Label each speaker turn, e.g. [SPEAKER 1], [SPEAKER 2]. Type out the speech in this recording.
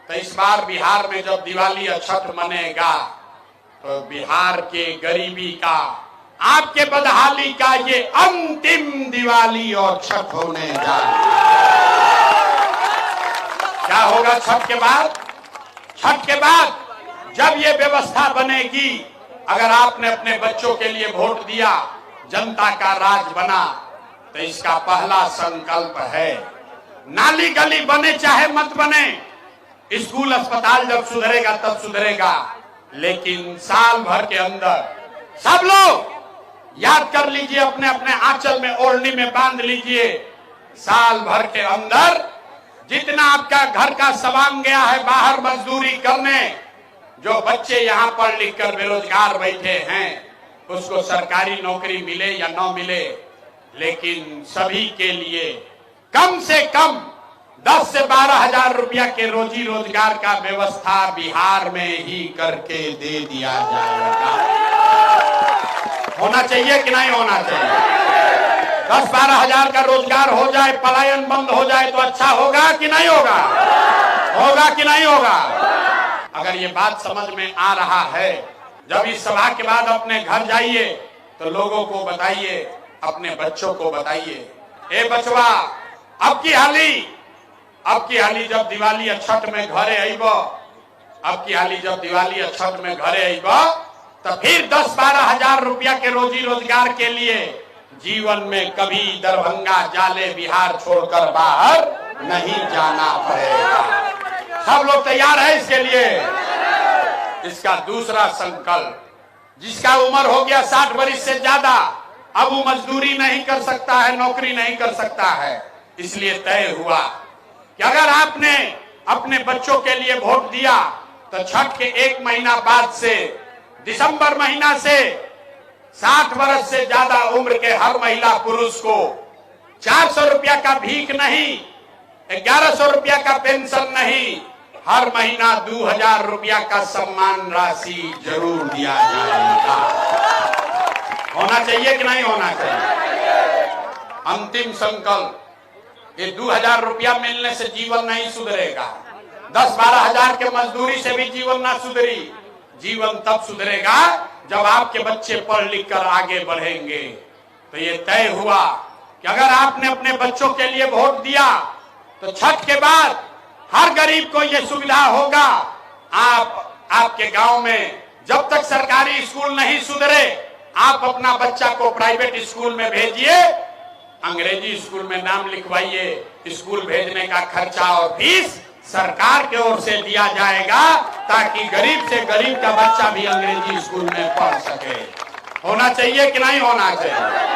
[SPEAKER 1] तो इस बार बिहार में जब दिवाली और छठ मनेगा तो बिहार के गरीबी का, आपके बदहाली का ये अंतिम दिवाली और छठ होने जा रही है। क्या होगा छठ के बाद? छठ के बाद जब ये व्यवस्था बनेगी, अगर आपने अपने बच्चों के लिए वोट दिया, जनता का राज बना, तो इसका पहला संकल्प है, नाली गली बने चाहे मत बने, स्कूल अस्पताल जब सुधरेगा तब सुधरेगा, लेकिन साल भर के अंदर सब लोग याद कर लीजिए, अपने अपने आंचल में ओढ़नी में बांध लीजिए, साल भर के अंदर जितना आपका घर का सामान गया है बाहर मजदूरी करने, जो बच्चे यहाँ पढ़ लिख कर बेरोजगार बैठे हैं, उसको सरकारी नौकरी मिले या न मिले, लेकिन सभी के लिए कम से कम 10 से 12 हजार रुपया के रोजी रोजगार का व्यवस्था बिहार में ही करके दे दिया जाएगा। होना चाहिए कि नहीं होना चाहिए? 10-12 हजार का रोजगार हो जाए, पलायन बंद हो जाए तो अच्छा होगा कि नहीं होगा? होगा कि नहीं होगा? अगर ये बात समझ में आ रहा है, जब इस सभा के बाद अपने घर जाइए तो लोगों को बताइए, अपने बच्चों को बताइए, ए बचवा, अब की हाली जब दिवाली और छठ में घरे आइब, अब की हाली जब दिवाली और छठ में घरे आइब, तो फिर 10-12 हजार रुपया के रोजी रोजगार के लिए जीवन में कभी दरभंगा, जाले, बिहार छोड़कर बाहर नहीं जाना पड़ेगा। सब लोग तैयार है इसके लिए? इसका दूसरा संकल्प, जिसका उम्र हो गया 60 वर्ष से ज्यादा, अब वो मजदूरी नहीं कर सकता है, नौकरी नहीं कर सकता है, इसलिए तय हुआ कि अगर आपने अपने बच्चों के लिए वोट दिया तो छठ के 1 महीना बाद से, दिसंबर महीना से 60 वर्ष से ज्यादा उम्र के हर महिला पुरुष को 400 रुपया का भीख नहीं, 1100 रुपया का पेंशन नहीं, हर महीना 2000 रुपया का सम्मान राशि जरूर दिया जाएगा। होना चाहिए कि नहीं होना चाहिए? अंतिम संकल्प, ये 2000 रुपया मिलने से जीवन नहीं सुधरेगा, 10-12 हजार के मजदूरी से भी जीवन ना सुधरी, जीवन तब सुधरेगा जब आपके बच्चे पढ़ लिख कर आगे बढ़ेंगे। तो ये तय हुआ कि अगर आपने अपने बच्चों के लिए वोट दिया तो छठ के बाद हर गरीब को ये सुविधा होगा। आपके गांव में जब तक सरकारी स्कूल नहीं सुधरे, आप अपना बच्चा को प्राइवेट स्कूल में भेजिए, अंग्रेजी स्कूल में नाम लिखवाइए, स्कूल भेजने का खर्चा और फीस सरकार की ओर से दिया जाएगा, ताकि गरीब से गरीब का बच्चा भी अंग्रेजी स्कूल में पढ़ सके। होना चाहिए कि नहीं होना चाहिए?